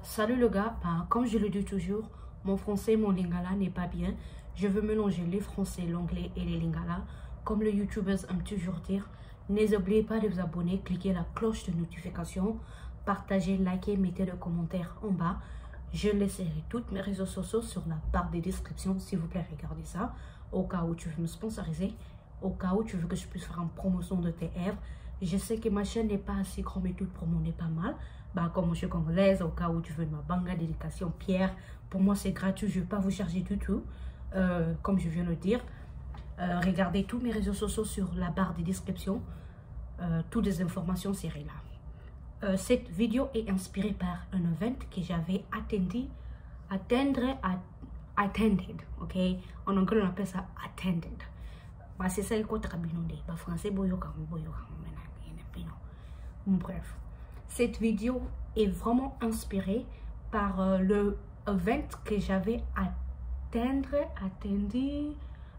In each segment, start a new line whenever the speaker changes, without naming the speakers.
Salut le gars, comme je le dis toujours, mon français, mon lingala n'est pas bien. Je veux mélanger les français, l'anglais et les lingala. Comme les youtubeurs aiment toujours dire, n'oubliez pas de vous abonner, cliquez la cloche de notification, partagez, likez, mettez le commentaire en bas. Je laisserai toutes mes réseaux sociaux sur la barre des descriptions, s'il vous plaît, regardez ça. Au cas où tu veux me sponsoriser, au cas où tu veux que je puisse faire une promotion de tes œuvres. Je sais que ma chaîne n'est pas assez grande, mais toute promo n'est pas mal. Comme je suis congolaise, au cas où tu veux ma banga dédication Pierre, pour moi c'est gratuit, je ne vais pas vous charger du tout. Comme je viens de le dire, regardez tous mes réseaux sociaux sur la barre des descriptions. Toutes les informations seraient là. Cette vidéo est inspirée par un event que j'avais attended, ok? En anglais on appelle ça attended. C'est ça que je français, bref. Cette vidéo est vraiment inspirée par le event que j'avais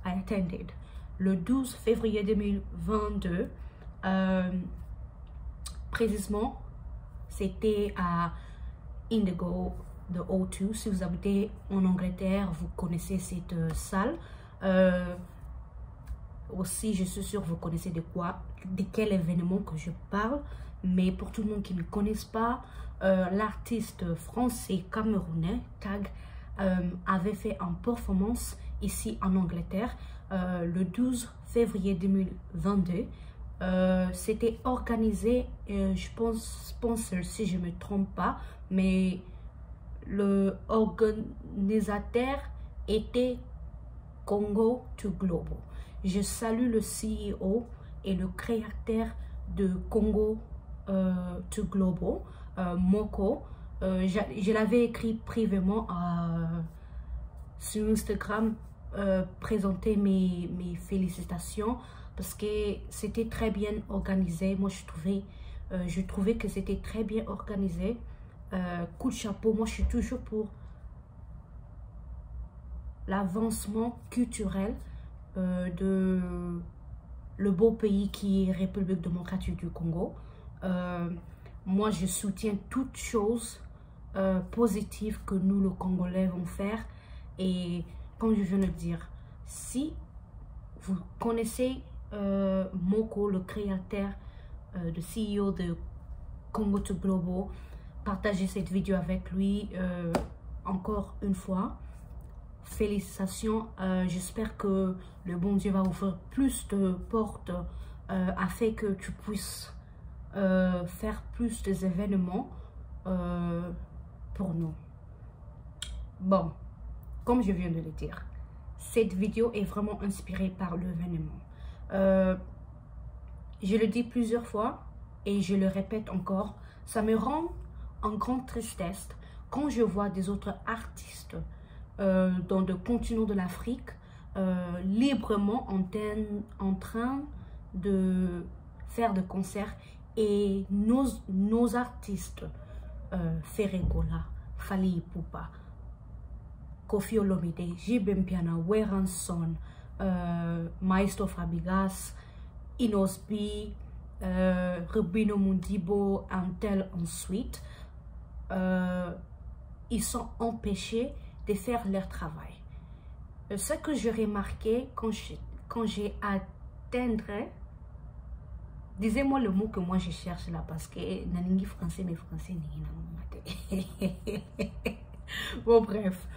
attended le 12 février 2022. Précisément, c'était à Indigo de O2. Si vous habitez en Angleterre, vous connaissez cette salle. Aussi, je suis sûre que vous connaissez de quel événement que je parle. Mais pour tout le monde qui ne connaisse pas, l'artiste français camerounais Tag avait fait une performance ici en Angleterre le 12 février 2022. C'était organisé, je pense, sponsor si je ne me trompe pas, mais le organisateur était Congo to Global. Je salue le CEO et le créateur de Congo to Global, Moko. Je l'avais écrit privément sur Instagram, présenter mes félicitations parce que c'était très bien organisé. Moi je trouvais que c'était très bien organisé. Coup de chapeau, moi je suis toujours pour l'avancement culturel de le beau pays qui est République démocratique du Congo. Moi je soutiens toutes choses positives que nous le Congolais vont faire. Et comme je viens de dire, si vous connaissez Moko, le créateur, le CEO de Congo to Global, partagez cette vidéo avec lui. Encore une fois, félicitations. J'espère que le bon Dieu va ouvrir plus de portes afin que tu puisses faire plus des événements pour nous. Bon, comme je viens de le dire, cette vidéo est vraiment inspirée par l'événement. Je le dis plusieurs fois et je le répète encore, ça me rend en grande tristesse quand je vois des autres artistes dans le continent de l'Afrique librement en train de faire des concerts et nos artistes Ferregola, Fally Ipupa, Koffi Olomide, JB Mpiana, Weranson, Maestro Fabregas, Inos B, Rubino Mundibo, Antel ensuite, ils sont empêchés de faire leur travail. Ce que j'ai remarqué quand j'ai atteindre, disez-moi le mot que moi je cherche là parce que naningi français mais français bon bref,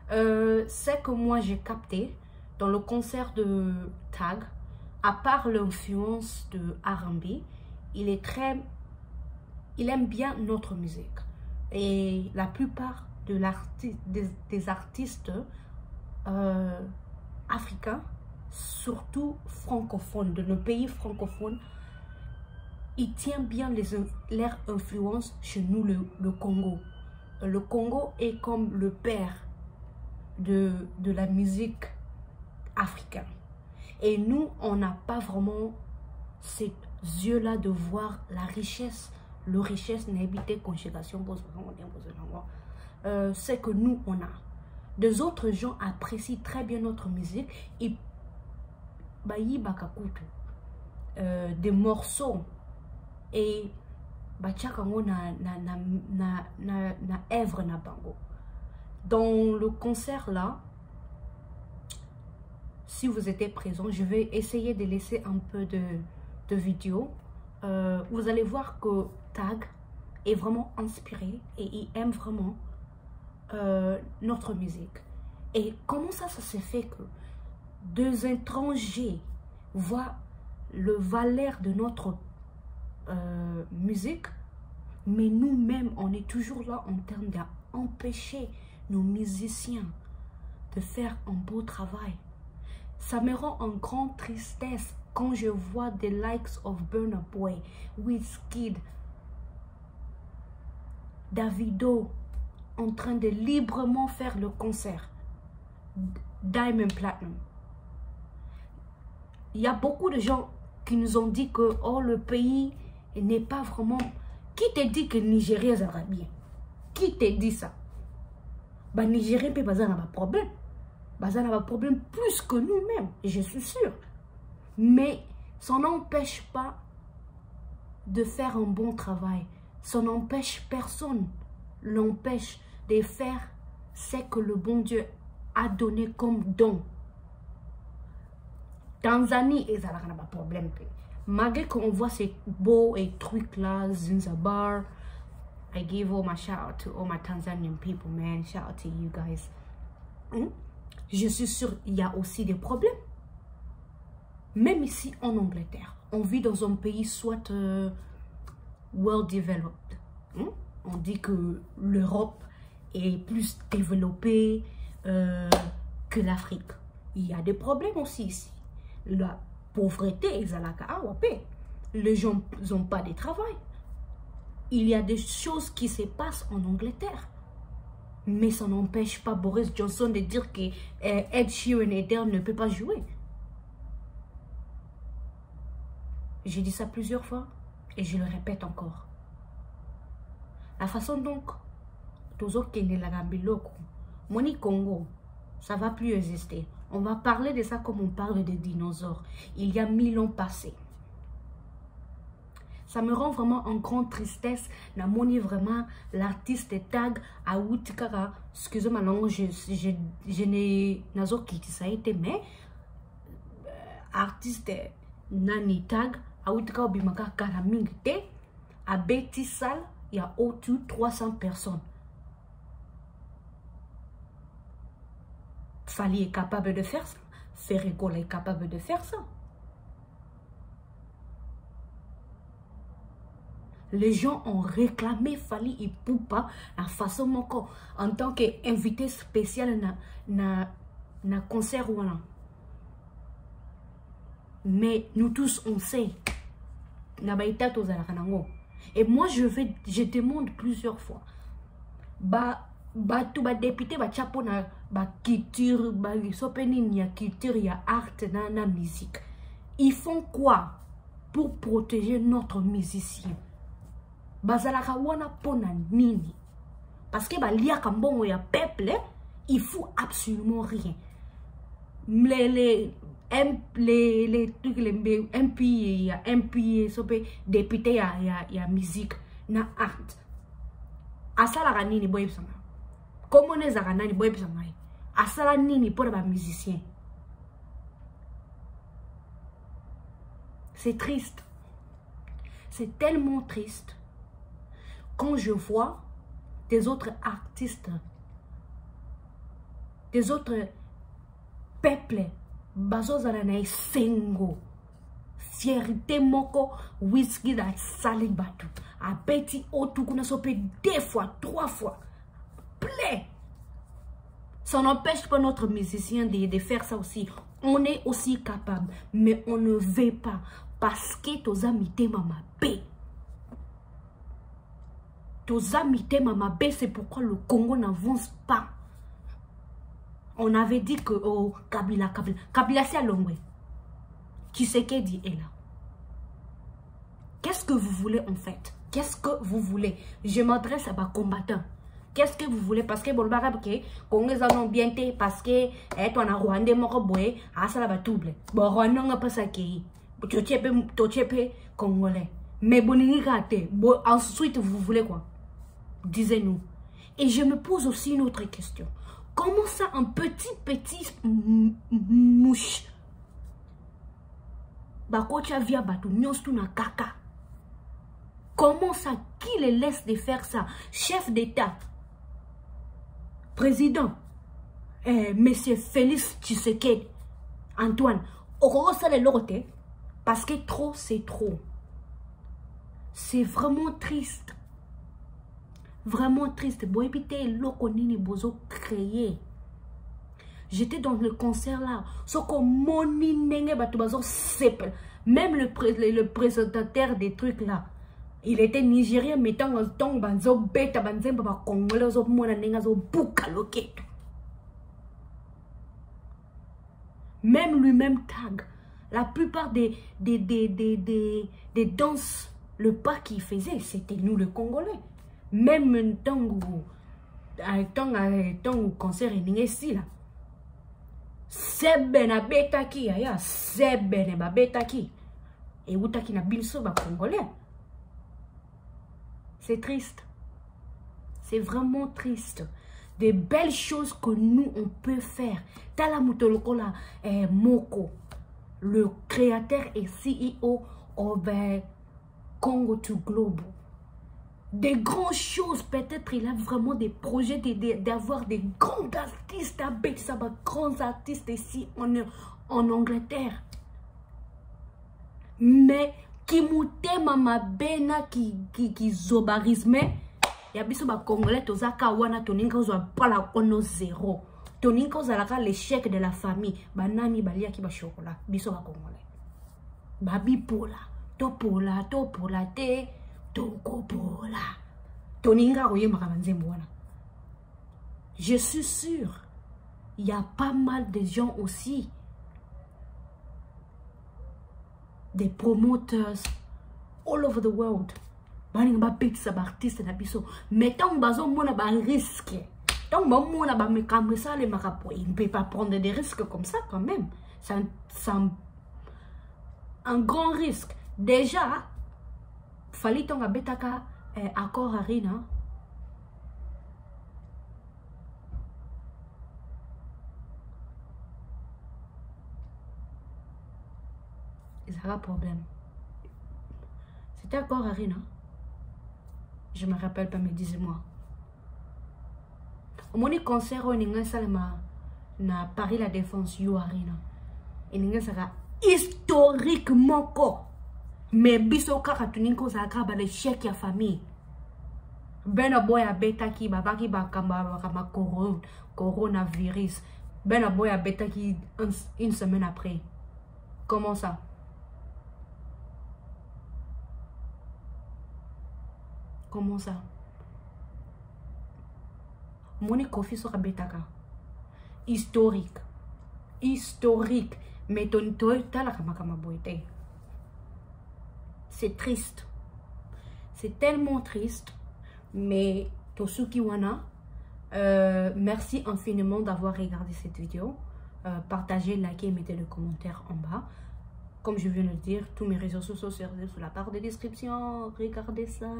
ce que moi j'ai capté dans le concert de Tag, à part l'influence de R&B, il aime bien notre musique et la plupart des artistes africains, surtout francophones, de nos pays francophones, il tient bien leur influence chez nous, le Congo. Le Congo est comme le père de la musique africaine. Et nous, on n'a pas vraiment ces yeux-là de voir la richesse. Le richesse n'habite conjugation. C'est que nous, on a. Des autres gens apprécient très bien notre musique. Et des morceaux et Bachakango na Èvre na bango. Dans le concert là, si vous étiez présent, je vais essayer de laisser un peu de vidéo. Vous allez voir que Tag est vraiment inspiré et il aime vraiment notre musique. Et comment ça se fait que deux étrangers voient le valeur de notre musique, mais nous-mêmes, on est toujours là en termes d'empêcher nos musiciens de faire un beau travail. Ça me rend en grande tristesse quand je vois des likes of Burna Boy, Wizkid, Davido en train de librement faire le concert. Diamond Platinum. Il y a beaucoup de gens qui nous ont dit que oh, le pays n'est pas vraiment... Qui te dit que Nigeria sera bien? Qui te dit ça? Bah, Nigeria peut pas avoir un problème. Bah, ça n'a pas problème plus que nous-mêmes, je suis sûre. Mais ça n'empêche pas de faire un bon travail. Ça n'empêche personne. L'empêche de faire ce que le bon Dieu a donné comme don. Tanzanie, ils n'ont pas de problème. Malgré qu'on voit ces beaux et trucs là, Zanzibar, I give all my shout out to all my Tanzanian people, man. Shout out to you guys. Je suis sûre qu'il y a aussi des problèmes. Même ici en Angleterre, on vit dans un pays soit well developed. On dit que l'Europe est plus développée que l'Afrique. Il y a des problèmes aussi ici. La pauvreté, les gens n'ont pas de travail. Il y a des choses qui se passent en Angleterre. Mais ça n'empêche pas Boris Johnson de dire que Ed Sheeran et Adele ne peut pas jouer. J'ai dit ça plusieurs fois et je le répète encore. La façon donc, Moni Congo, ça ne va plus exister. On va parler de ça comme on parle des dinosaures. Il y a 1000 ans passés. Ça me rend vraiment en grande tristesse. Namoni vraiment l'artiste Tag à Outikara. Excusez-moi, non, je n'ai nazo qui ça a été, mais artiste Nani Tag à Outikara Bimaka Karamingte à Bétissal, il y a autour de 300 personnes. Fali est capable de faire ça. Ferregola est capable de faire ça. Les gens ont réclamé Fali Ipupa la façon encore en tant qu'invité spécial na concert ou non. Mais nous tous on sait. Et moi je demande plusieurs fois. Tout député ba chapo na ba culture ba sopeni ya culture ya art na musique. Ils font quoi pour protéger notre musicien? Bazalaka wana pona nini? Parce que balia kambongo ya peuple, il faut absolument rien. Les trucs les MP sope député ya musique na art. Asala nini boy bisanga. Comment les aranani boy bisanga? Asala nini pour ba musicien? C'est triste. C'est tellement triste. Quand je vois des autres artistes, des autres peuples, bazozaranaï sengo, fierté moko, whisky da salibatu, a beti otu kuna sope 2 fois, 3 fois, plaît. Ça n'empêche pas notre musicien de faire ça aussi. On est aussi capable, mais on ne veut pas parce que tos amis mama bé. Tos amis mama bé, c'est pourquoi le Congo n'avance pas. On avait dit que oh Kabila c'est à Longwe. Tshisekedi est là. Qu'est-ce que vous voulez en fait? Qu'est-ce que vous voulez? Je m'adresse à ma combattant. Qu'est-ce que vous voulez? Parce que bon barabe que Congolais ont bien été parce que toi na Rwanda moko boye à ça la batouble. Bon Rwanda nga pas ça qui. Tochepe Congolais. Mais ensuite, vous voulez quoi? Disez-nous. Et je me pose aussi une autre question. Comment ça, un petit mouche? Comment ça, qui les laisse de faire ça? Chef d'État, président, monsieur Félix Tshisekedi, Antoine, parce que trop, c'est trop. C'est vraiment triste. Vraiment triste. J'étais dans le concert là. Même le présentateur des trucs là, il était nigérien, mais tant même lui-même tag. La plupart des danses, le pas qu'il faisait, c'était nous le Congolais. Même tant au concert ici là. Sebe na betaki aya, sebe ne ba betaki. Et utaki na binso ba Congolais. C'est triste. C'est vraiment triste. Des belles choses que nous, on peut faire. Tala Mutolokola Moko, le créateur et CEO of Congo to Global. Des grandes choses, peut-être il a vraiment des projets d'avoir des grands artistes à Betsaba, grands artistes ici en Angleterre. Mais qui mouté mama bena qui zobarisme, ya biso ba Congolais tozaka wana toninga zo pala ono zéro. Toninga ozalaka l'échec de la famille, banani balia ki ba chocolat, biso ba Congolais. Babi pola, to pola te. Je suis sûr, il y a pas mal de gens aussi, des promoteurs all over the world. Mais tant que risque, tant que il ne peut pas prendre des risques comme ça quand même. C'est un grand risque. Déjà, fallait ton abetaka accord Arena. Il y a un problème. C'était accord Arena. Je me rappelle pas, mais disez-moi. Au moment du concert, on a na Paris la Défense You Arena. Et on a historiquement quoi. Mais biso kaka tuninko zaka ba le chèque ya famille. Bena boy a beta ki babaki ba kama coronavirus. Bena boy a beta ki une semaine après. Comment ça? Comment ça? Moni kofi sera betaka. Historique. Historique. Mais ton toita la kama boite. C'est triste. C'est tellement triste. Mais Tosuki Wana, merci infiniment d'avoir regardé cette vidéo. Partagez, likez et mettez le commentaire en bas. Comme je viens de le dire, tous mes réseaux sociaux sont sur la barre de description. Regardez ça.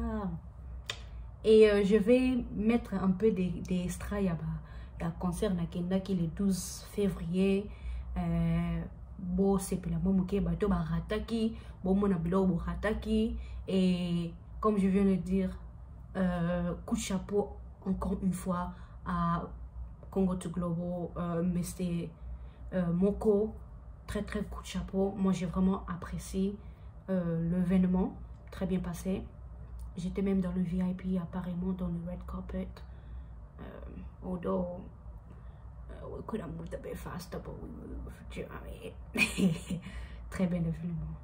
Et je vais mettre un peu des extraits. Il y a un concert Nakenda qui est le 12 février. Bo sepela momuke bato ba rataki bo mona bilo bo rataki. Et comme je viens de le dire, coup de chapeau encore une fois à Congo to Global, Mr. Moko, très coup de chapeau. Moi j'ai vraiment apprécié l'événement, très bien passé. J'étais même dans le VIP apparemment, dans le red carpet, although we could have moved a bit faster, but très bien événement.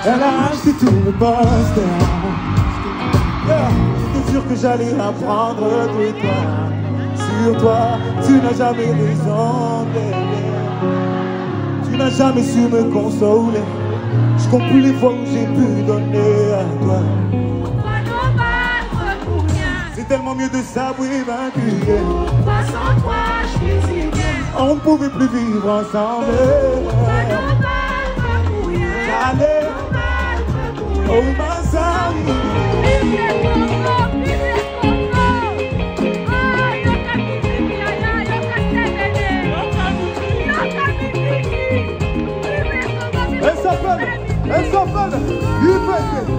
Elle a acheté tous mes posters. Yeah. J'étais sûr que j'allais apprendre de toi. Sur toi, tu n'as jamais raison d'aimer. Tu n'as jamais su me consoler. Je compte plus les fois où j'ai pu donner à toi. C'est tellement mieux de s'avouer vaincu.
Sans toi, je suis si bien.
On ne pouvait plus vivre ensemble. Allez, oh ma Samy. Elle s'appelle, Yvette.